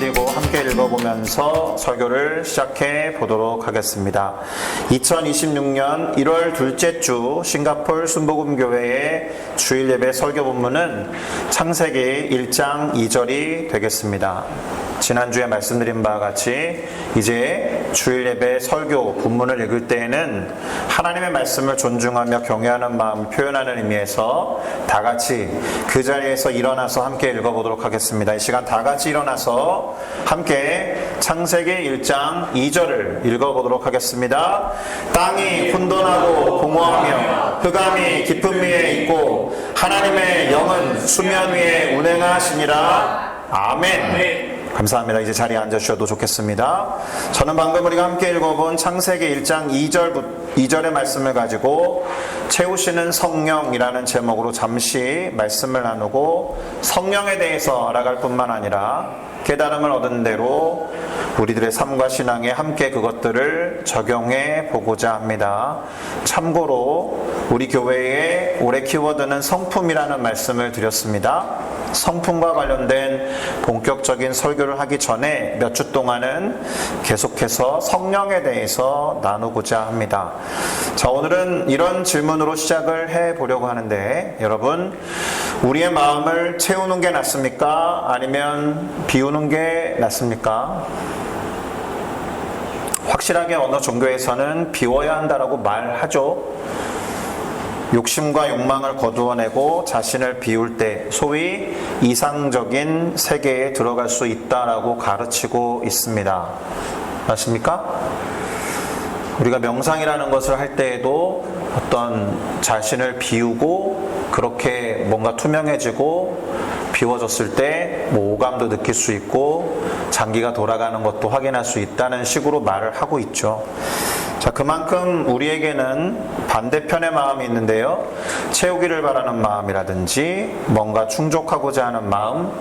말씀드리고 함께 읽어보면서 설교를 시작해 보도록 하겠습니다. 2026년 1월 둘째 주 싱가포르 순복음교회의 주일 예배 설교 본문은 창세기 1장 2절이 되겠습니다. 지난주에 말씀드린 바와 같이 이제 주일 예배 설교 본문을 읽을 때에는 하나님의 말씀을 존중하며 경외하는 마음을 표현하는 의미에서 다 같이 그 자리에서 일어나서 함께 읽어보도록 하겠습니다. 이 시간 다 같이 일어나서 함께 창세기 1장 2절을 읽어보도록 하겠습니다. 땅이 혼돈하고 공허하며 흑암이 깊은 위에 있고 하나님의 영은 수면 위에 운행하시니라. 아멘. 감사합니다. 이제 자리에 앉아주셔도 좋겠습니다. 저는 방금 우리가 함께 읽어본 창세기 1장 2절의 말씀을 가지고 채우시는 성령이라는 제목으로 잠시 말씀을 나누고 성령에 대해서 알아갈 뿐만 아니라 깨달음을 얻은 대로 우리들의 삶과 신앙에 함께 그것들을 적용해 보고자 합니다. 참고로 우리 교회의 올해 키워드는 성품이라는 말씀을 드렸습니다. 성품과 관련된 본격적인 설교를 하기 전에 몇 주 동안은 계속해서 성령에 대해서 나누고자 합니다. 자, 오늘은 이런 질문으로 시작을 해 보려고 하는데, 여러분, 우리의 마음을 채우는 게 낫습니까? 아니면 비우는 게 낫습니까? 확실하게 어느 종교에서는 비워야 한다라고 말하죠. 욕심과 욕망을 거두어내고 자신을 비울 때 소위 이상적인 세계에 들어갈 수 있다라고 가르치고 있습니다. 맞습니까? 우리가 명상이라는 것을 할 때에도 어떤 자신을 비우고 그렇게 뭔가 투명해지고 비워졌을 때 뭐 오감도 느낄 수 있고 장기가 돌아가는 것도 확인할 수 있다는 식으로 말을 하고 있죠. 자, 그만큼 우리에게는 반대편의 마음이 있는데요. 채우기를 바라는 마음이라든지 뭔가 충족하고자 하는 마음,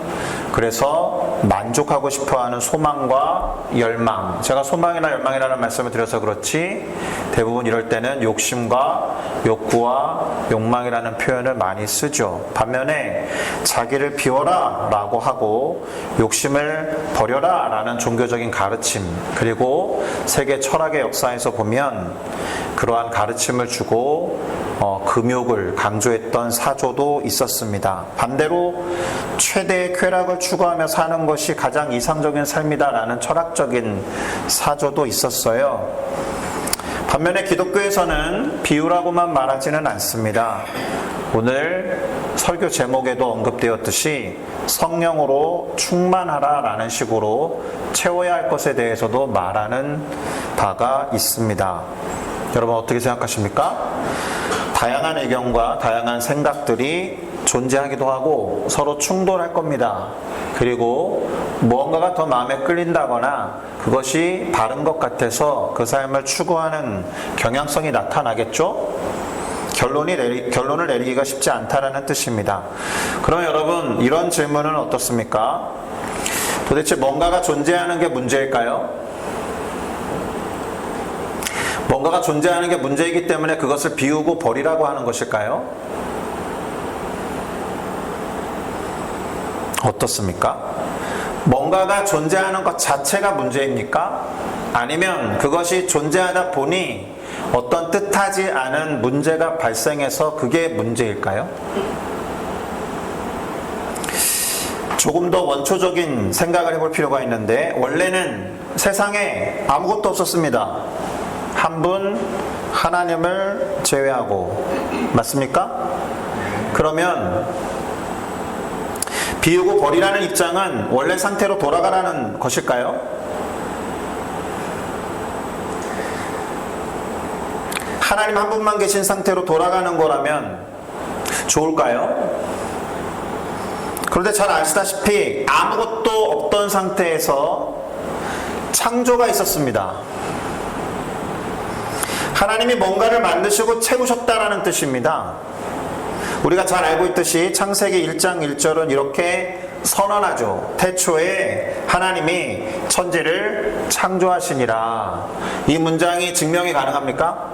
그래서 만족하고 싶어하는 소망과 열망. 제가 소망이나 열망이라는 말씀을 드려서 그렇지 대부분 이럴 때는 욕심과 욕구와 욕망이라는 표현을 많이 쓰죠. 반면에 자기를 비워라 라고 하고 욕심을 버려라 라는 종교적인 가르침, 그리고 세계 철학의 역사에서 보면 그러한 가르침을 주고 금욕을 강조했던 사조도 있었습니다. 반대로 최대의 쾌락을 추구하며 사는 것이 가장 이상적인 삶이다라는 철학적인 사조도 있었어요. 반면에 기독교에서는 비유라고만 말하지는 않습니다. 오늘 설교 제목에도 언급되었듯이 성령으로 충만하라 라는 식으로 채워야 할 것에 대해서도 말하는 바가 있습니다. 여러분 어떻게 생각하십니까? 다양한 의견과 다양한 생각들이 존재하기도 하고 서로 충돌할 겁니다. 그리고 무언가가 더 마음에 끌린다거나 그것이 바른 것 같아서 그 삶을 추구하는 경향성이 나타나겠죠? 결론을 내리기가 쉽지 않다라는 뜻입니다. 그럼 여러분, 이런 질문은 어떻습니까? 도대체 뭔가가 존재하는 게 문제일까요? 뭔가가 존재하는 게 문제이기 때문에 그것을 비우고 버리라고 하는 것일까요? 어떻습니까? 뭔가가 존재하는 것 자체가 문제입니까? 아니면 그것이 존재하다 보니 어떤 뜻하지 않은 문제가 발생해서 그게 문제일까요? 조금 더 원초적인 생각을 해볼 필요가 있는데, 원래는 세상에 아무것도 없었습니다. 한 분 하나님을 제외하고. 맞습니까? 그러면 비우고 버리라는 입장은 원래 상태로 돌아가라는 것일까요? 하나님 한 분만 계신 상태로 돌아가는 거라면 좋을까요? 그런데 잘 아시다시피 아무것도 없던 상태에서 창조가 있었습니다. 하나님이 뭔가를 만드시고 채우셨다라는 뜻입니다. 우리가 잘 알고 있듯이 창세기 1장 1절은 이렇게 선언하죠. 태초에 하나님이 천지를 창조하시니라. 이 문장이 증명이 가능합니까?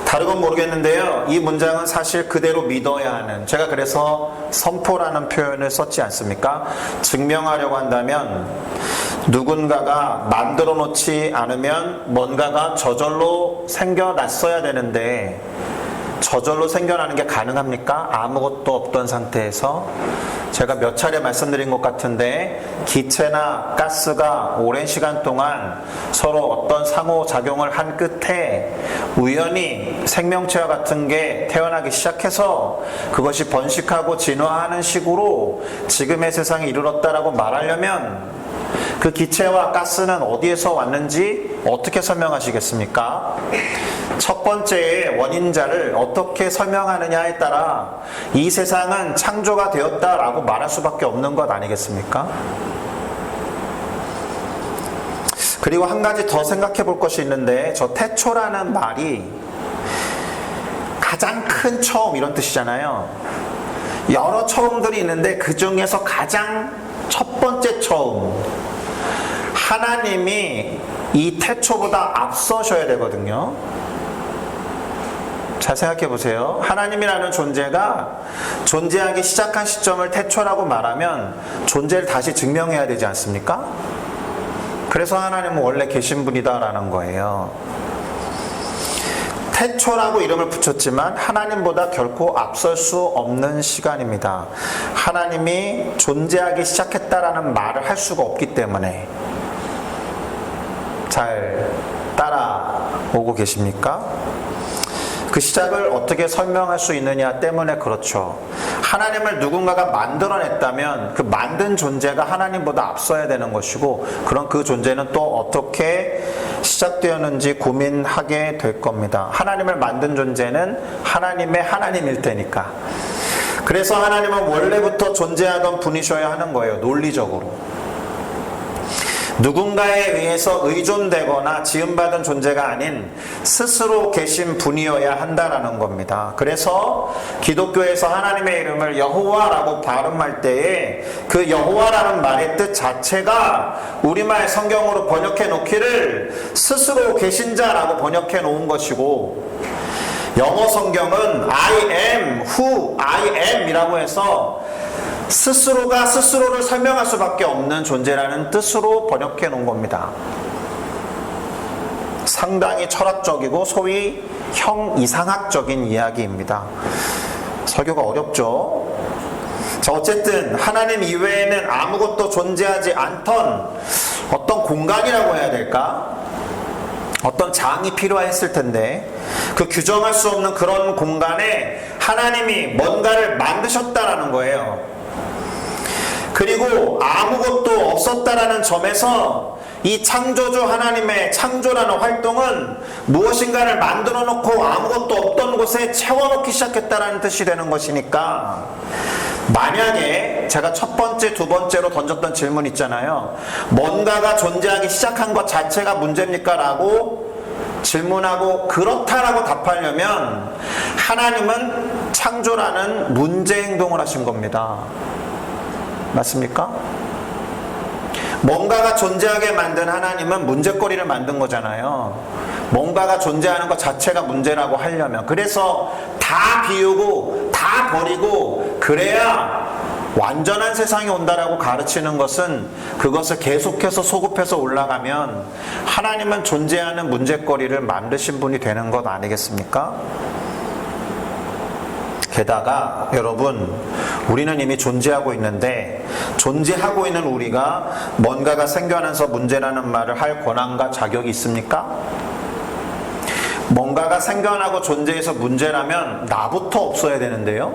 다른 건 모르겠는데요. 이 문장은 사실 그대로 믿어야 하는, 제가 그래서 선포라는 표현을 썼지 않습니까? 증명하려고 한다면 누군가가 만들어 놓지 않으면 뭔가가 저절로 생겨났어야 되는데 저절로 생겨나는 게 가능합니까? 아무것도 없던 상태에서. 제가 몇 차례 말씀드린 것 같은데 기체나 가스가 오랜 시간 동안 서로 어떤 상호작용을 한 끝에 우연히 생명체와 같은 게 태어나기 시작해서 그것이 번식하고 진화하는 식으로 지금의 세상에 이르렀다라고 말하려면 그 기체와 가스는 어디에서 왔는지 어떻게 설명하시겠습니까? 첫 번째의 원인자를 어떻게 설명하느냐에 따라 이 세상은 창조가 되었다라고 말할 수밖에 없는 것 아니겠습니까? 그리고 한 가지 더 생각해 볼 것이 있는데, 저 태초라는 말이 가장 큰 처음 이런 뜻이잖아요. 여러 처음들이 있는데 그 중에서 가장 첫 번째 처음, 하나님이 이 태초보다 앞서셔야 되거든요. 잘 생각해 보세요. 하나님이라는 존재가 존재하기 시작한 시점을 태초라고 말하면 존재를 다시 증명해야 되지 않습니까? 그래서 하나님은 원래 계신 분이다라는 거예요. 태초라고 이름을 붙였지만 하나님보다 결코 앞설 수 없는 시간입니다. 하나님이 존재하기 시작했다라는 말을 할 수가 없기 때문에. 잘 따라오고 계십니까? 그 시작을 어떻게 설명할 수 있느냐 때문에 그렇죠. 하나님을 누군가가 만들어냈다면 그 만든 존재가 하나님보다 앞서야 되는 것이고, 그럼 그 존재는 또 어떻게 시작되었는지 고민하게 될 겁니다. 하나님을 만든 존재는 하나님의 하나님일 테니까. 그래서 하나님은 원래부터 존재하던 분이셔야 하는 거예요. 논리적으로. 누군가에 의해서 의존되거나 지음받은 존재가 아닌 스스로 계신 분이어야 한다라는 겁니다. 그래서 기독교에서 하나님의 이름을 여호와라고 발음할 때에 그 여호와라는 말의 뜻 자체가 우리말 성경으로 번역해 놓기를 스스로 계신 자라고 번역해 놓은 것이고, 영어 성경은 I am who I am 이라고 해서 스스로가 스스로를 설명할 수밖에 없는 존재라는 뜻으로 번역해 놓은 겁니다. 상당히 철학적이고 소위 형이상학적인 이야기입니다. 설교가 어렵죠? 자, 어쨌든 하나님 이외에는 아무것도 존재하지 않던 어떤 공간이라고 해야 될까? 어떤 장이 필요했을 텐데 그 규정할 수 없는 그런 공간에 하나님이 뭔가를 만드셨다라는 거예요. 그리고 아무것도 없었다라는 점에서 이 창조주 하나님의 창조라는 활동은 무엇인가를 만들어 놓고 아무것도 없던 곳에 채워놓기 시작했다라는 뜻이 되는 것이니까, 만약에 제가 첫 번째, 두 번째로 던졌던 질문 있잖아요. 뭔가가 존재하기 시작한 것 자체가 문제입니까? 라고 질문하고 그렇다라고 답하려면 하나님은 창조라는 문제 행동을 하신 겁니다. 맞습니까? 뭔가가 존재하게 만든 하나님은 문제거리를 만든 거잖아요. 뭔가가 존재하는 것 자체가 문제라고 하려면. 그래서 다 비우고 다 버리고 그래야 완전한 세상이 온다라고 가르치는 것은, 그것을 계속해서 소급해서 올라가면 하나님은 존재하는 문제거리를 만드신 분이 되는 것 아니겠습니까? 게다가 여러분, 우리는 이미 존재하고 있는데 존재하고 있는 우리가 뭔가가 생겨나서 문제라는 말을 할 권한과 자격이 있습니까? 뭔가가 생겨나고 존재해서 문제라면 나부터 없어야 되는데요.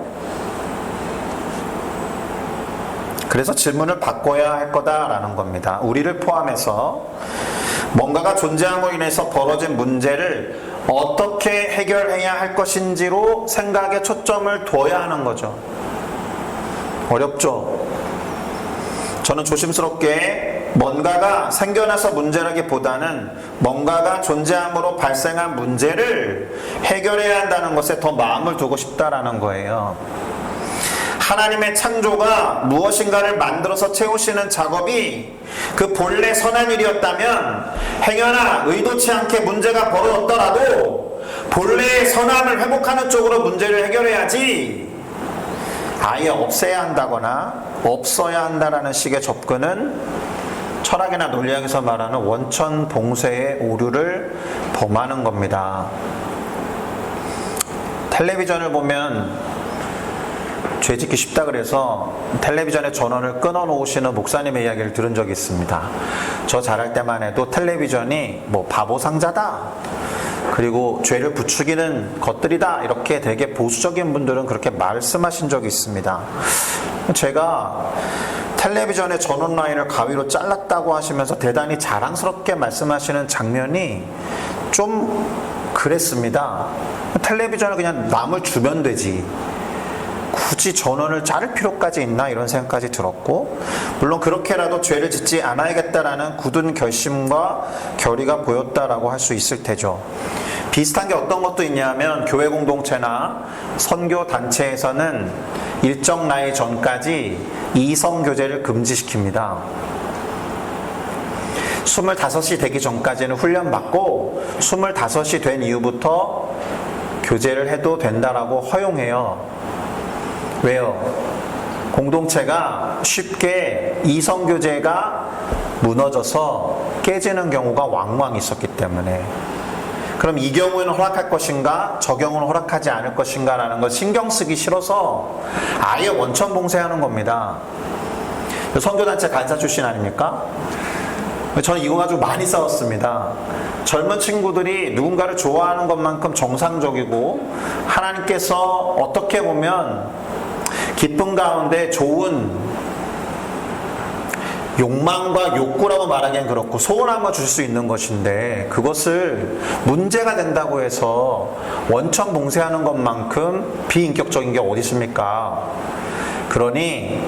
그래서 질문을 바꿔야 할 거다라는 겁니다. 우리를 포함해서 뭔가가 존재함으로 인해서 벌어진 문제를 어떻게 해결해야 할 것인지로 생각에 초점을 둬야 하는 거죠. 어렵죠? 저는 조심스럽게 뭔가가 생겨나서 문제라기보다는 뭔가가 존재함으로 발생한 문제를 해결해야 한다는 것에 더 마음을 두고 싶다라는 거예요. 하나님의 창조가 무엇인가를 만들어서 채우시는 작업이 그 본래 선한 일이었다면 행여나 의도치 않게 문제가 벌어졌더라도 본래의 선함을 회복하는 쪽으로 문제를 해결해야지 아예 없애야 한다거나 없어야 한다라는 식의 접근은 철학이나 논리학에서 말하는 원천 봉쇄의 오류를 범하는 겁니다. 텔레비전을 보면 죄 짓기 쉽다 그래서 텔레비전의 전원을 끊어 놓으시는 목사님의 이야기를 들은 적이 있습니다. 저 자랄 때만 해도 텔레비전이 뭐 바보 상자다, 그리고 죄를 부추기는 것들이다, 이렇게 되게 보수적인 분들은 그렇게 말씀하신 적이 있습니다. 제가 텔레비전의 전원 라인을 가위로 잘랐다고 하시면서 대단히 자랑스럽게 말씀하시는 장면이 좀 그랬습니다. 텔레비전을 그냥 남을 주면 되지, 굳이 전원을 자를 필요까지 있나, 이런 생각까지 들었고, 물론 그렇게라도 죄를 짓지 않아야겠다라는 굳은 결심과 결의가 보였다라고 할 수 있을 테죠. 비슷한 게 어떤 것도 있냐면 교회 공동체나 선교 단체에서는 일정 나이 전까지 이성교제를 금지시킵니다. 25이 되기 전까지는 훈련받고 25이 된 이후부터 교제를 해도 된다라고 허용해요. 왜요? 공동체가 쉽게 이성교제가 무너져서 깨지는 경우가 왕왕 있었기 때문에. 그럼 이 경우에는 허락할 것인가, 저 경우는 허락하지 않을 것인가 라는 걸 신경 쓰기 싫어서 아예 원천 봉쇄하는 겁니다. 선교단체 간사 출신 아닙니까? 저는 이거 가지고 많이 싸웠습니다. 젊은 친구들이 누군가를 좋아하는 것만큼 정상적이고 하나님께서 어떻게 보면 기쁨 가운데 좋은 욕망과 욕구라고 말하기엔 그렇고 소원함을 줄 수 있는 것인데, 그것을 문제가 된다고 해서 원천 봉쇄하는 것만큼 비인격적인 게 어디 있습니까? 그러니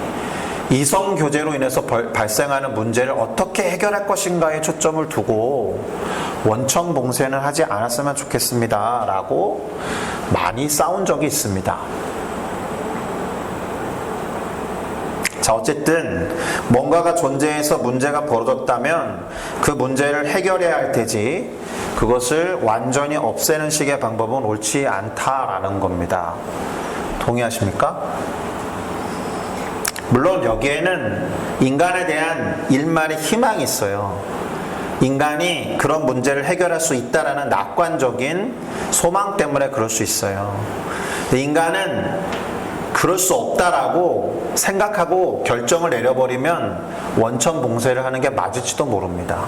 이성교제로 인해서 발생하는 문제를 어떻게 해결할 것인가에 초점을 두고 원천 봉쇄는 하지 않았으면 좋겠습니다 라고 많이 싸운 적이 있습니다. 자, 어쨌든 뭔가가 존재해서 문제가 벌어졌다면 그 문제를 해결해야 할 테지, 그것을 완전히 없애는 식의 방법은 옳지 않다라는 겁니다. 동의하십니까? 물론 여기에는 인간에 대한 일말의 희망이 있어요. 인간이 그런 문제를 해결할 수 있다라는 낙관적인 소망 때문에 그럴 수 있어요. 인간은 그럴 수 없다라고 생각하고 결정을 내려버리면 원천 봉쇄를 하는 게 맞을지도 모릅니다.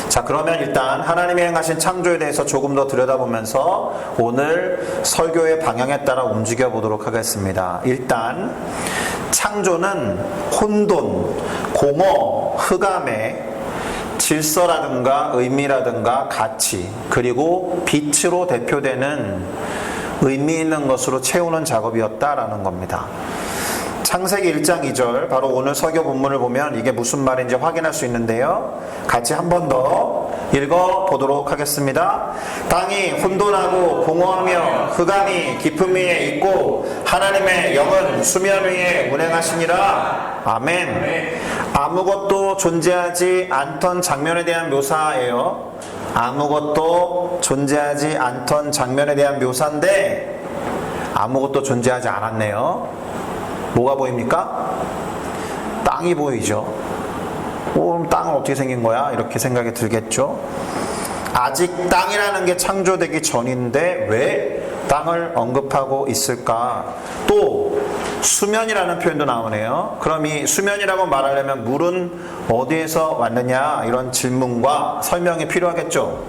자, 그러면 일단 하나님이 행하신 창조에 대해서 조금 더 들여다보면서 오늘 설교의 방향에 따라 움직여 보도록 하겠습니다. 일단 창조는 혼돈, 공허, 흑암의 질서라든가 의미라든가 가치, 그리고 빛으로 대표되는 의미 있는 것으로 채우는 작업이었다라는 겁니다. 창세기 1장 2절, 바로 오늘 설교 본문을 보면 이게 무슨 말인지 확인할 수 있는데요. 같이 한 번 더 읽어보도록 하겠습니다. 땅이 혼돈하고 공허하며 흑암이 깊음 위에 있고 하나님의 영은 수면 위에 운행하시니라. 아멘. 아무것도 존재하지 않던 장면에 대한 묘사예요. 아무것도 존재하지 않던 장면에 대한 묘사인데 아무것도 존재하지 않았네요. 뭐가 보입니까? 땅이 보이죠. 그럼 땅은 어떻게 생긴 거야? 이렇게 생각이 들겠죠. 아직 땅이라는 게 창조되기 전인데 왜 땅을 언급하고 있을까? 또 수면이라는 표현도 나오네요. 그럼 이 수면이라고 말하려면 물은 어디에서 왔느냐, 이런 질문과 설명이 필요하겠죠.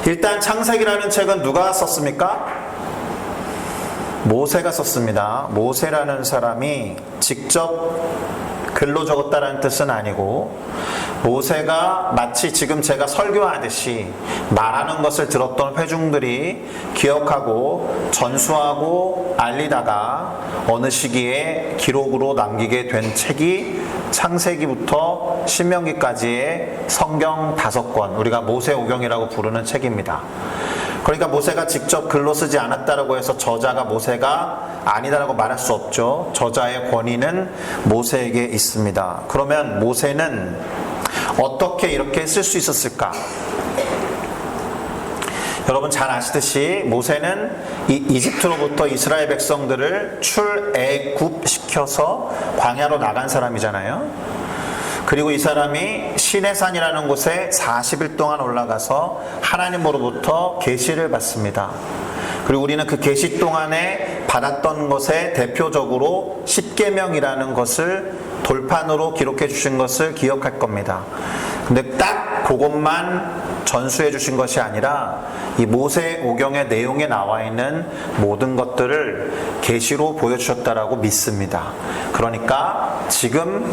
일단 창세기라는 책은 누가 썼습니까? 모세가 썼습니다. 모세라는 사람이 직접 글로 적었다는 뜻은 아니고, 모세가 마치 지금 제가 설교하듯이 말하는 것을 들었던 회중들이 기억하고 전수하고 알리다가 어느 시기에 기록으로 남기게 된 책이 창세기부터 신명기까지의 성경 5권, 우리가 모세오경이라고 부르는 책입니다. 그러니까 모세가 직접 글로 쓰지 않았다라고 해서 저자가 모세가 아니다라고 말할 수 없죠. 저자의 권위는 모세에게 있습니다. 그러면 모세는 어떻게 이렇게 쓸 수 있었을까? 여러분 잘 아시듯이 모세는 이집트로부터 이스라엘 백성들을 출애굽시켜서 광야로 나간 사람이잖아요. 그리고 이 사람이 시내산이라는 곳에 40일 동안 올라가서 하나님으로부터 계시를 받습니다. 그리고 우리는 그 계시 동안에 받았던 것에 대표적으로 십계명이라는 것을 돌판으로 기록해 주신 것을 기억할 겁니다. 근데 딱 그것만 전수해 주신 것이 아니라 이 모세오경의 내용에 나와 있는 모든 것들을 계시로 보여주셨다라고 믿습니다. 그러니까 지금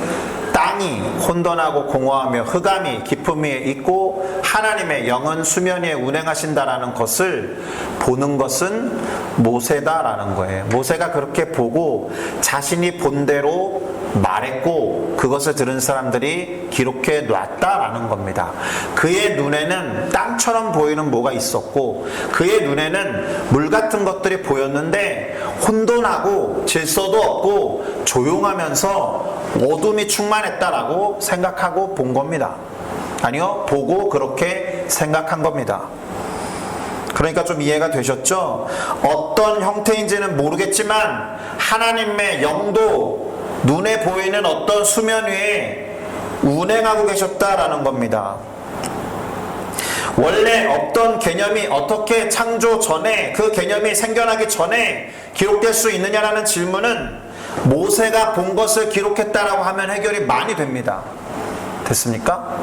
땅이 혼돈하고 공허하며 흑암이 깊음 위에 있고 하나님의 영은 수면 위에 운행하신다라는 것을 보는 것은 모세다라는 거예요. 모세가 그렇게 보고 자신이 본 대로 말했고 그것을 들은 사람들이 기록해 놨다라는 겁니다. 그의 눈에는 땅처럼 보이는 뭐가 있었고 그의 눈에는 물 같은 것들이 보였는데 혼돈하고 질서도 없고 조용하면서 어둠이 충만했다라고 생각하고 본 겁니다. 아니요, 보고 그렇게 생각한 겁니다. 그러니까 좀 이해가 되셨죠? 어떤 형태인지는 모르겠지만 하나님의 영도 눈에 보이는 어떤 수면 위에 운행하고 계셨다라는 겁니다. 원래 없던 개념이 어떻게 창조 전에 그 개념이 생겨나기 전에 기록될 수 있느냐라는 질문은 모세가 본 것을 기록했다라고 하면 해결이 많이 됩니다. 됐습니까?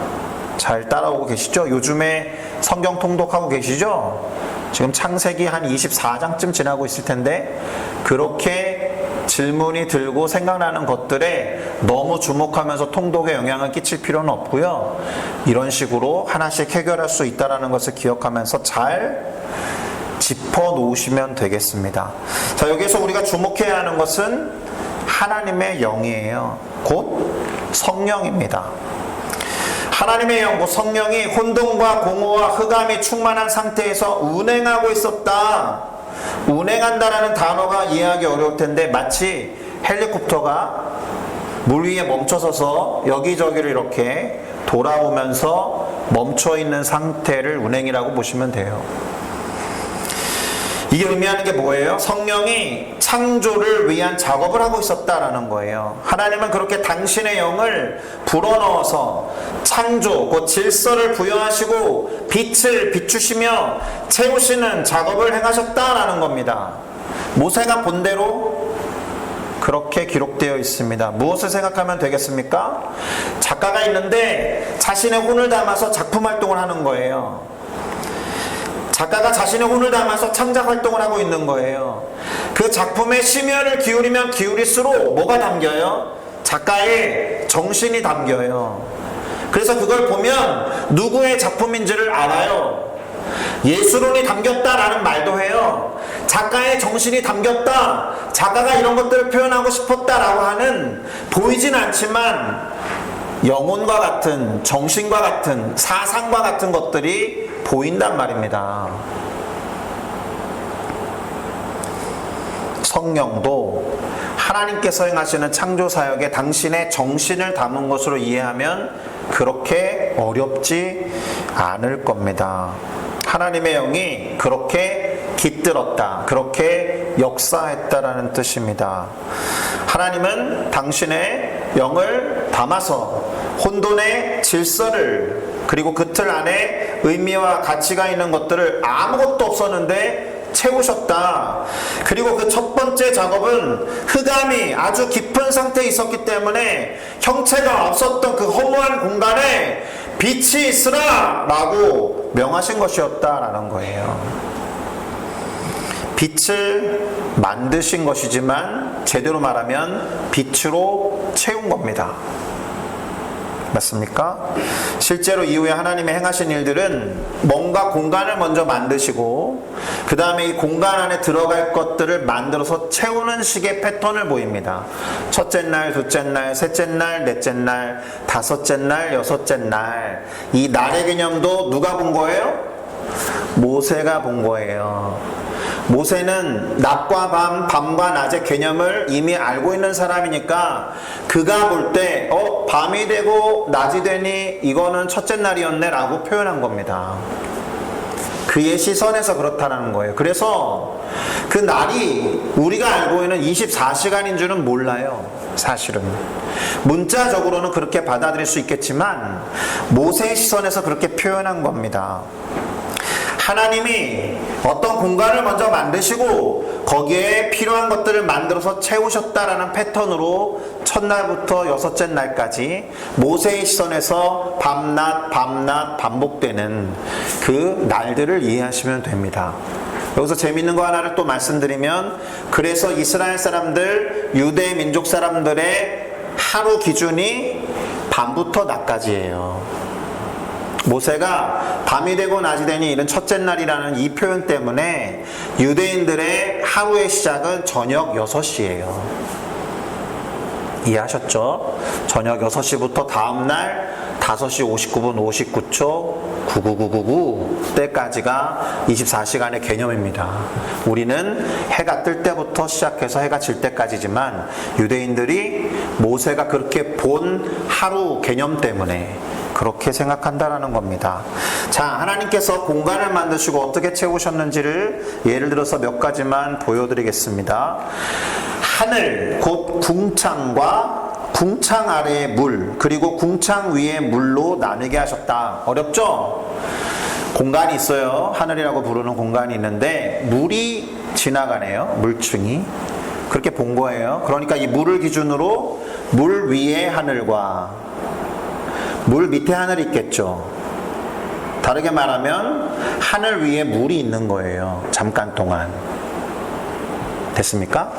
잘 따라오고 계시죠? 요즘에 성경 통독하고 계시죠? 지금 창세기 한 24장쯤 지나고 있을 텐데 그렇게 질문이 들고 생각나는 것들에 너무 주목하면서 통독에 영향을 끼칠 필요는 없고요. 이런 식으로 하나씩 해결할 수 있다는 것을 기억하면서 잘 짚어놓으시면 되겠습니다. 자, 여기서 우리가 주목해야 하는 것은 하나님의 영이에요. 곧 성령입니다. 하나님의 영, 곧 성령이 혼돈과 공허와 흑암이 충만한 상태에서 운행하고 있었다. 운행한다라는 단어가 이해하기 어려울 텐데 마치 헬리콥터가 물 위에 멈춰서서 여기저기를 이렇게 돌아오면서 멈춰있는 상태를 운행이라고 보시면 돼요. 이게 의미하는 게 뭐예요? 성령이 창조를 위한 작업을 하고 있었다라는 거예요. 하나님은 그렇게 당신의 영을 불어넣어서 창조, 곧 질서를 부여하시고 빛을 비추시며 채우시는 작업을 행하셨다라는 겁니다. 모세가 본 대로 그렇게 기록되어 있습니다. 무엇을 생각하면 되겠습니까? 작가가 있는데 자신의 혼을 담아서 작품 활동을 하는 거예요. 작가가 자신의 혼을 담아서 창작 활동을 하고 있는 거예요. 그 작품에 심혈을 기울이면 기울일수록 뭐가 담겨요? 작가의 정신이 담겨요. 그래서 그걸 보면 누구의 작품인지를 알아요. 예술론이 담겼다라는 말도 해요. 작가의 정신이 담겼다. 작가가 이런 것들을 표현하고 싶었다라고 하는 보이진 않지만 영혼과 같은, 정신과 같은, 사상과 같은 것들이 보인단 말입니다. 성령도 하나님께서 행하시는 창조사역에 당신의 정신을 담은 것으로 이해하면 그렇게 어렵지 않을 겁니다. 하나님의 영이 그렇게 깃들었다, 그렇게 역사했다라는 뜻입니다. 하나님은 당신의 영을 담아서 혼돈의 질서를, 그리고 그 틀 안에 의미와 가치가 있는 것들을 아무것도 없었는데 채우셨다. 그리고 그 첫 번째 작업은 흑암이 아주 깊은 상태에 있었기 때문에 형체가 없었던 그 허무한 공간에 빛이 있으라 라고 명하신 것이었다라는 거예요. 빛을 만드신 것이지만 제대로 말하면 빛으로 채운 겁니다. 맞습니까? 실제로 이후에 하나님이 행하신 일들은 뭔가 공간을 먼저 만드시고 그 다음에 이 공간 안에 들어갈 것들을 만들어서 채우는 식의 패턴을 보입니다. 첫째 날, 둘째 날, 셋째 날, 넷째 날, 다섯째 날, 여섯째 날. 이 날의 개념도 누가 본 거예요? 모세가 본 거예요. 모세는 낮과 밤, 밤과 낮의 개념을 이미 알고 있는 사람이니까 그가 볼 때 밤이 되고 낮이 되니 이거는 첫째 날이었네 라고 표현한 겁니다. 그의 시선에서 그렇다는 거예요. 그래서 그 날이 우리가 알고 있는 24시간인 줄은 몰라요. 사실은 문자적으로는 그렇게 받아들일 수 있겠지만 모세의 시선에서 그렇게 표현한 겁니다. 하나님이 어떤 공간을 먼저 만드시고 거기에 필요한 것들을 만들어서 채우셨다라는 패턴으로 첫날부터 여섯째 날까지 모세의 시선에서 밤낮 반복되는 그 날들을 이해하시면 됩니다. 여기서 재밌는 거 하나를 또 말씀드리면, 그래서 이스라엘 사람들, 유대 민족 사람들의 하루 기준이 밤부터 낮까지예요. 모세가 밤이 되고 낮이 되니 이른 첫째 날이라는 이 표현 때문에 유대인들의 하루의 시작은 저녁 6시예요. 이해하셨죠? 저녁 6시부터 다음날 5시 59분 59초 99999 때까지가 24시간의 개념입니다. 우리는 해가 뜰 때부터 시작해서 해가 질 때까지지만 유대인들이 모세가 그렇게 본 하루 개념 때문에 그렇게 생각한다라는 겁니다. 자, 하나님께서 공간을 만드시고 어떻게 채우셨는지를 예를 들어서 몇 가지만 보여드리겠습니다. 하늘, 곧 궁창과 궁창 아래의 물, 그리고 궁창 위의 물로 나누게 하셨다. 어렵죠? 공간이 있어요. 하늘이라고 부르는 공간이 있는데 물이 지나가네요. 물층이. 그렇게 본 거예요. 그러니까 이 물을 기준으로 물 위에 하늘과 물 밑에 하늘이 있겠죠. 다르게 말하면 하늘 위에 물이 있는 거예요. 잠깐 동안. 됐습니까?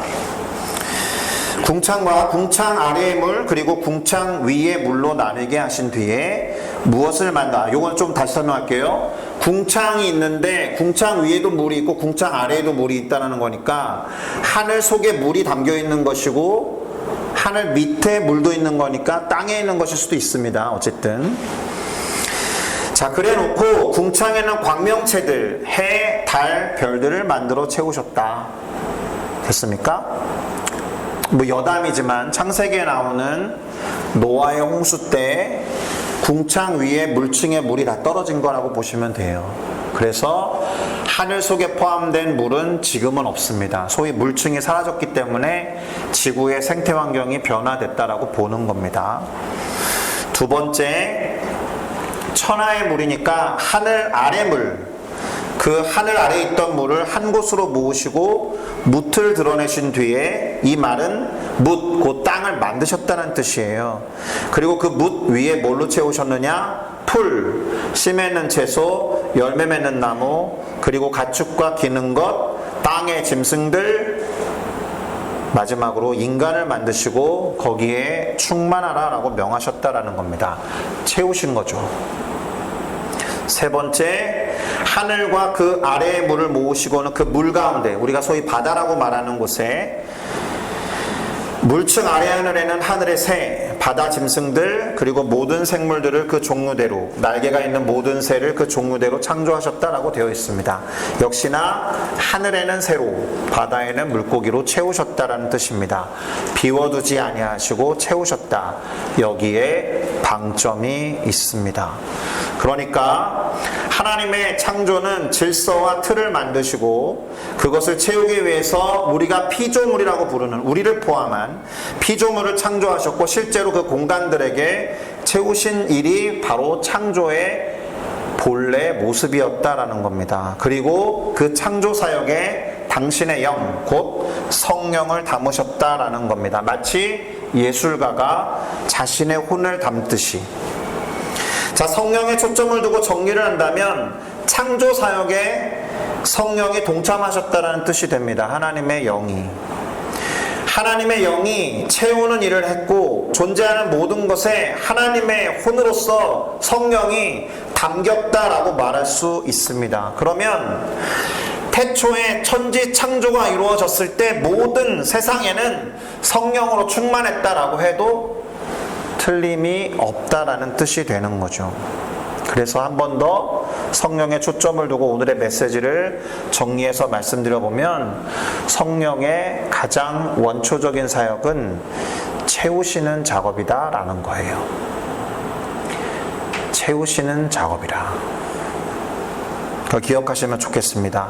궁창과 궁창 아래의 물, 그리고 궁창 위의 물로 나누게 하신 뒤에 무엇을 만다? 요건 좀 다시 설명할게요. 궁창이 있는데 궁창 위에도 물이 있고 궁창 아래에도 물이 있다는 거니까 하늘 속에 물이 담겨 있는 것이고 하늘 밑에 물도 있는 거니까 땅에 있는 것일 수도 있습니다. 어쨌든. 자, 그래 놓고 궁창에는 광명체들, 해, 달, 별들을 만들어 채우셨다. 됐습니까? 뭐 여담이지만 창세기에 나오는 노아의 홍수 때 궁창 위에 물층에 물이 다 떨어진 거라고 보시면 돼요. 그래서 하늘 속에 포함된 물은 지금은 없습니다. 소위 물층이 사라졌기 때문에 지구의 생태 환경이 변화됐다라고 보는 겁니다. 두 번째, 천하의 물이니까 하늘 아래 물, 그 하늘 아래에 있던 물을 한 곳으로 모으시고 뭇을 드러내신 뒤에 이 말은 뭇, 그 땅을 만드셨다는 뜻이에요. 그리고 그 뭇 위에 뭘로 채우셨느냐? 풀, 씨 맺는 채소, 열매 맺는 나무, 그리고 가축과 기는 것, 땅의 짐승들, 마지막으로 인간을 만드시고 거기에 충만하라 라고 명하셨다라는 겁니다. 채우신 거죠. 세 번째, 하늘과 그 아래의 물을 모으시고는 그 물 가운데, 우리가 소위 바다라고 말하는 곳에 물층 아래 하늘에는 하늘의 새, 바다 짐승들, 그리고 모든 생물들을 그 종류대로, 날개가 있는 모든 새를 그 종류대로 창조하셨다라고 되어 있습니다. 역시나 하늘에는 새로, 바다에는 물고기로 채우셨다라는 뜻입니다. 비워두지 아니하시고 채우셨다. 여기에 방점이 있습니다. 그러니까 하나님의 창조는 질서와 틀을 만드시고 그것을 채우기 위해서 우리가 피조물이라고 부르는, 우리를 포함한 피조물을 창조하셨고 실제로 그 공간들에게 채우신 일이 바로 창조의 본래 모습이었다라는 겁니다. 그리고 그 창조 사역에 당신의 영, 곧 성령을 담으셨다라는 겁니다. 마치 예술가가 자신의 혼을 담듯이. 자, 성령에 초점을 두고 정리를 한다면 창조 사역에 성령이 동참하셨다라는 뜻이 됩니다. 하나님의 영이. 하나님의 영이 채우는 일을 했고 존재하는 모든 것에 하나님의 혼으로서 성령이 담겼다라고 말할 수 있습니다. 그러면 태초에 천지 창조가 이루어졌을 때 모든 세상에는 성령으로 충만했다라고 해도 틀림이 없다라는 뜻이 되는 거죠. 그래서 한 번 더 성령에 초점을 두고 오늘의 메시지를 정리해서 말씀드려보면 성령의 가장 원초적인 사역은 채우시는 작업이다라는 거예요. 채우시는 작업이라. 그거 기억하시면 좋겠습니다.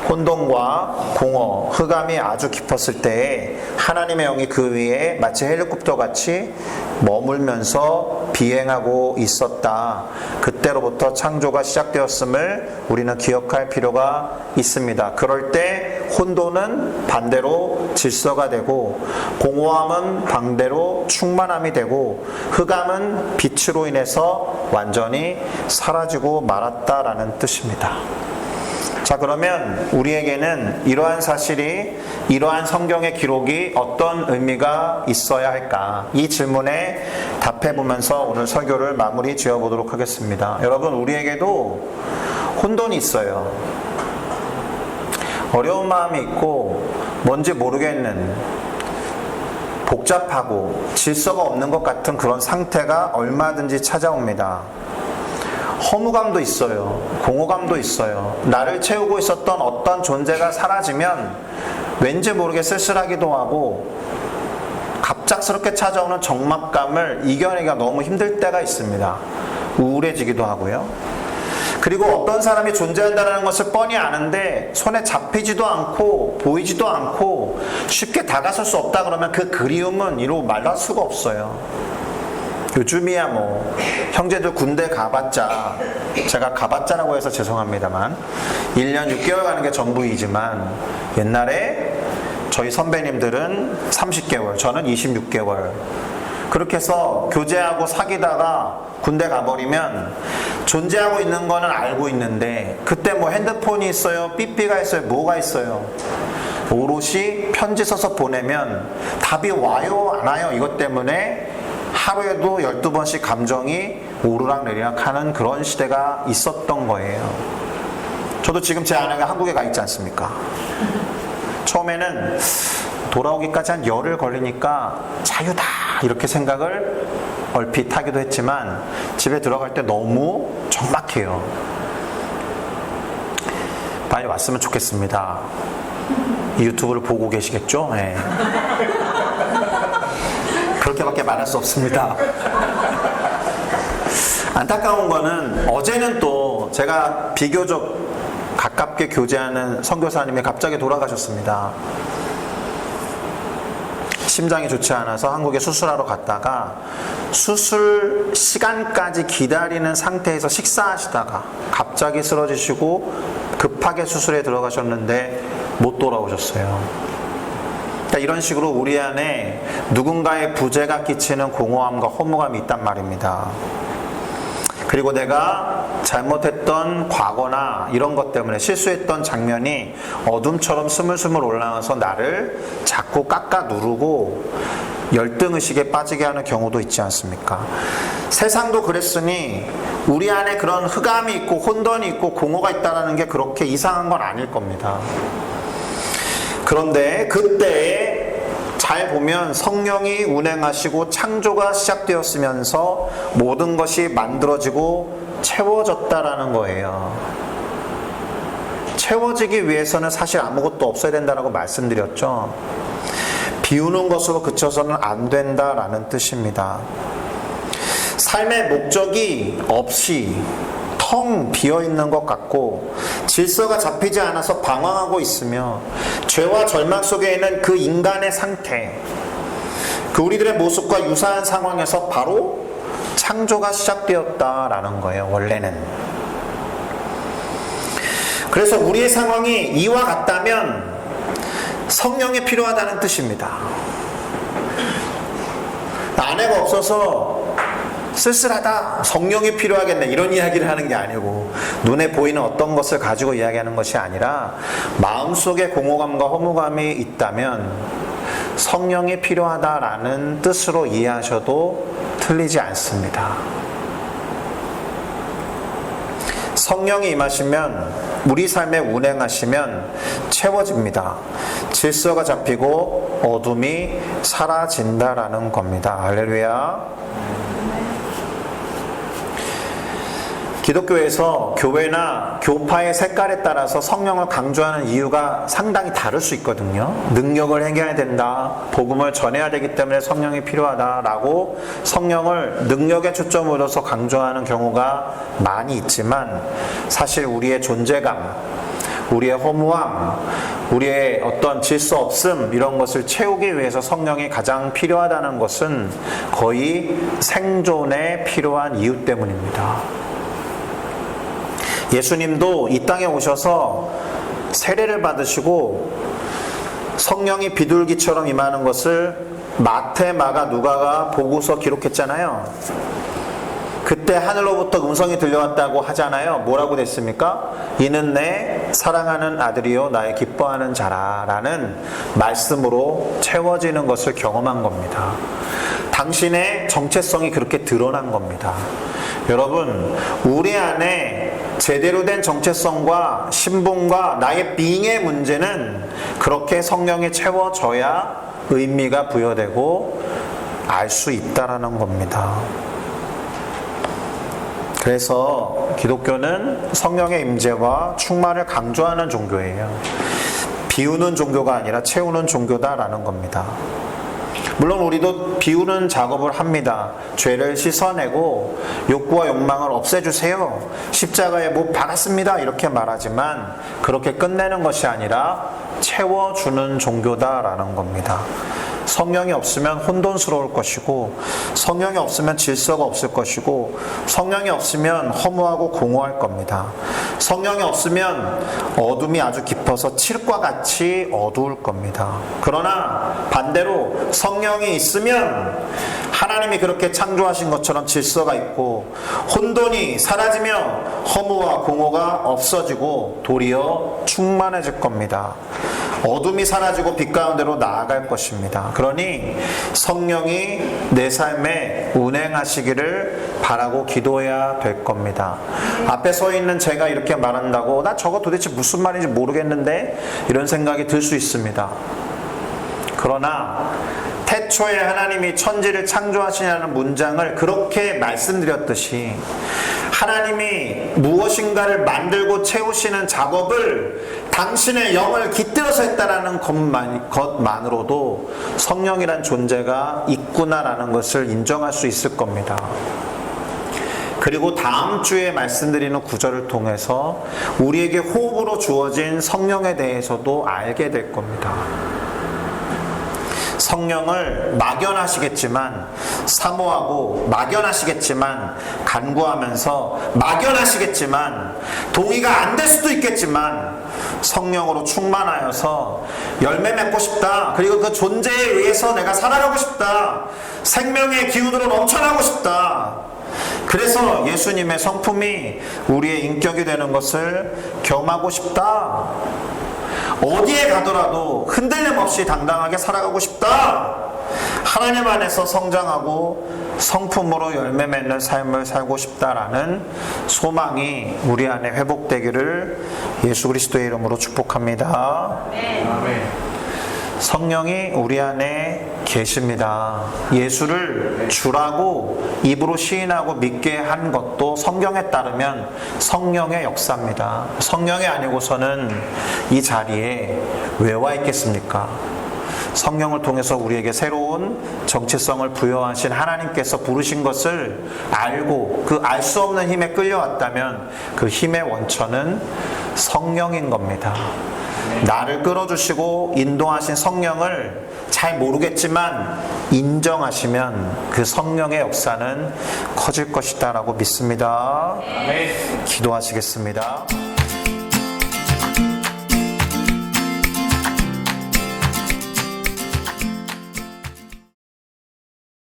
혼돈과 공허, 흑암이 아주 깊었을 때에 하나님의 영이 그 위에 마치 헬리콥터 같이 머물면서 비행하고 있었다. 그때로부터 창조가 시작되었음을 우리는 기억할 필요가 있습니다. 그럴 때 혼돈은 반대로 질서가 되고, 공허함은 반대로 충만함이 되고, 흑암은 빛으로 인해서 완전히 사라지고 말았다라는 뜻입니다. 자, 그러면 우리에게는 이러한 사실이, 이러한 성경의 기록이 어떤 의미가 있어야 할까? 이 질문에 답해보면서 오늘 설교를 마무리 지어보도록 하겠습니다. 여러분, 우리에게도 혼돈이 있어요. 어려운 마음이 있고, 뭔지 모르겠는, 복잡하고 질서가 없는 것 같은 그런 상태가 얼마든지 찾아옵니다. 허무감도 있어요. 공허감도 있어요. 나를 채우고 있었던 어떤 존재가 사라지면 왠지 모르게 쓸쓸하기도 하고, 갑작스럽게 찾아오는 적막감을 이겨내기가 너무 힘들 때가 있습니다. 우울해지기도 하고요. 그리고 어떤 사람이 존재한다는 것을 뻔히 아는데 손에 잡히지도 않고 보이지도 않고 쉽게 다가설 수 없다 그러면 그 그리움은 이루 말할 수가 없어요. 요즘이야 뭐 형제들 군대 가봤자, 제가 가봤자라고 해서 죄송합니다만 1년 6개월 가는 게 전부이지만, 옛날에 저희 선배님들은 30개월, 저는 26개월 그렇게 해서 교제하고 사귀다가 군대 가버리면 존재하고 있는 거는 알고 있는데, 그때 뭐 핸드폰이 있어요, 삐삐가 있어요, 뭐가 있어요. 오롯이 편지 써서 보내면 답이 와요 안 와요 이것 때문에 하루에도 12번씩 감정이 오르락내리락 하는 그런 시대가 있었던 거예요. 저도 지금 제 아내가 한국에 가 있지 않습니까? 처음에는 돌아오기까지 한 열흘 걸리니까 자유다 이렇게 생각을 얼핏 하기도 했지만, 집에 들어갈 때 너무 적막해요. 빨리 왔으면 좋겠습니다. 이 유튜브를 보고 계시겠죠? 네. 그렇게밖에 말할 수 없습니다. 안타까운 거는, 어제는 또 제가 비교적 가깝게 교제하는 선교사님이 갑자기 돌아가셨습니다. 심장이 좋지 않아서 한국에 수술하러 갔다가 수술 시간까지 기다리는 상태에서 식사하시다가 갑자기 쓰러지시고 급하게 수술에 들어가셨는데 못 돌아오셨어요. 그러니까 이런 식으로 우리 안에 누군가의 부재가 끼치는 공허함과 허무감이 있단 말입니다. 그리고 내가 잘못했던 과거나 이런 것 때문에 실수했던 장면이 어둠처럼 스물스물 올라와서 나를 자꾸 깎아 누르고 열등의식에 빠지게 하는 경우도 있지 않습니까? 세상도 그랬으니 우리 안에 그런 흑암이 있고 혼돈이 있고 공허가 있다는 게 그렇게 이상한 건 아닐 겁니다. 그런데 그때 잘 보면 성령이 운행하시고 창조가 시작되었으면서 모든 것이 만들어지고 채워졌다라는 거예요. 채워지기 위해서는 사실 아무것도 없어야 된다고 말씀드렸죠. 비우는 것으로 그쳐서는 안 된다라는 뜻입니다. 삶의 목적이 없이 텅 비어있는 것 같고 질서가 잡히지 않아서 방황하고 있으며, 죄와 절망 속에 있는 그 인간의 상태, 그 우리들의 모습과 유사한 상황에서 바로 창조가 시작되었다라는 거예요, 원래는. 그래서 우리의 상황이 이와 같다면 성령이 필요하다는 뜻입니다. 아내가 없어서 쓸쓸하다, 성령이 필요하겠네, 이런 이야기를 하는 게 아니고, 눈에 보이는 어떤 것을 가지고 이야기하는 것이 아니라 마음속에 공허감과 허무감이 있다면 성령이 필요하다라는 뜻으로 이해하셔도 틀리지 않습니다. 성령이 임하시면, 우리 삶에 운행하시면 채워집니다. 질서가 잡히고 어둠이 사라진다라는 겁니다. 할렐루야. 기독교에서 교회나 교파의 색깔에 따라서 성령을 강조하는 이유가 상당히 다를 수 있거든요. 능력을 행해야 된다, 복음을 전해야 되기 때문에 성령이 필요하다라고 성령을 능력에 초점을 둬서 강조하는 경우가 많이 있지만, 사실 우리의 존재감, 우리의 허무함, 우리의 어떤 질서 없음, 이런 것을 채우기 위해서 성령이 가장 필요하다는 것은 거의 생존에 필요한 이유 때문입니다. 예수님도 이 땅에 오셔서 세례를 받으시고 성령이 비둘기처럼 임하는 것을 마태, 마가, 누가가 보고서 기록했잖아요. 그때 하늘로부터 음성이 들려왔다고 하잖아요. 뭐라고 됐습니까? 이는 내 사랑하는 아들이요 나의 기뻐하는 자라 라는 말씀으로 채워지는 것을 경험한 겁니다. 당신의 정체성이 그렇게 드러난 겁니다. 여러분, 우리 안에 제대로 된 정체성과 신분과 나의 being의 문제는 그렇게 성령에 채워져야 의미가 부여되고 알 수 있다라는 겁니다. 그래서 기독교는 성령의 임재와 충만을 강조하는 종교예요. 비우는 종교가 아니라 채우는 종교다라는 겁니다. 물론 우리도 비우는 작업을 합니다. 죄를 씻어내고 욕구와 욕망을 없애주세요, 십자가에 못 박았습니다, 이렇게 말하지만 그렇게 끝내는 것이 아니라 채워주는 종교다라는 겁니다. 성령이 없으면 혼돈스러울 것이고, 성령이 없으면 질서가 없을 것이고, 성령이 없으면 허무하고 공허할 겁니다. 성령이 없으면 어둠이 아주 깊어서 칠과 같이 어두울 겁니다. 그러나 반대로 성령이 있으면 하나님이 그렇게 창조하신 것처럼 질서가 있고 혼돈이 사라지며 허무와 공허가 없어지고 도리어 충만해질 겁니다. 어둠이 사라지고 빛 가운데로 나아갈 것입니다. 그러니 성령이 내 삶에 운행하시기를 바라고 기도해야 될 겁니다. 앞에 서 있는 제가 이렇게 말한다고 나 저거 도대체 무슨 말인지 모르겠는데 이런 생각이 들 수 있습니다. 그러나 태초에 하나님이 천지를 창조하시냐는 문장을 그렇게 말씀드렸듯이 하나님이 무엇인가를 만들고 채우시는 작업을 당신의 영을 깃들여서 했다라는 것만으로도 성령이란 존재가 있구나라는 것을 인정할 수 있을 겁니다. 그리고 다음 주에 말씀드리는 구절을 통해서 우리에게 호흡으로 주어진 성령에 대해서도 알게 될 겁니다. 성령을 막연하시겠지만 사모하고, 막연하시겠지만 간구하면서, 막연하시겠지만 동의가 안 될 수도 있겠지만 성령으로 충만하여서 열매 맺고 싶다, 그리고 그 존재에 의해서 내가 살아가고 싶다, 생명의 기운으로 넘쳐나고 싶다, 그래서 예수님의 성품이 우리의 인격이 되는 것을 경험하고 싶다, 어디에 가더라도 흔들림 없이 당당하게 살아가고 싶다, 하나님 안에서 성장하고 성품으로 열매 맺는 삶을 살고 싶다라는 소망이 우리 안에 회복되기를 예수 그리스도의 이름으로 축복합니다. 아멘. 성령이 우리 안에 계십니다. 예수를 주라고 입으로 시인하고 믿게 한 것도 성경에 따르면 성령의 역사입니다. 성령이 아니고서는 이 자리에 왜 와 있겠습니까? 성령을 통해서 우리에게 새로운 정체성을 부여하신 하나님께서 부르신 것을 알고 그 알 수 없는 힘에 끌려왔다면 그 힘의 원천은 성령인 겁니다. 나를 끌어주시고 인도하신 성령을 잘 모르겠지만 인정하시면 그 성령의 역사는 커질 것이다 라고 믿습니다. 기도하시겠습니다.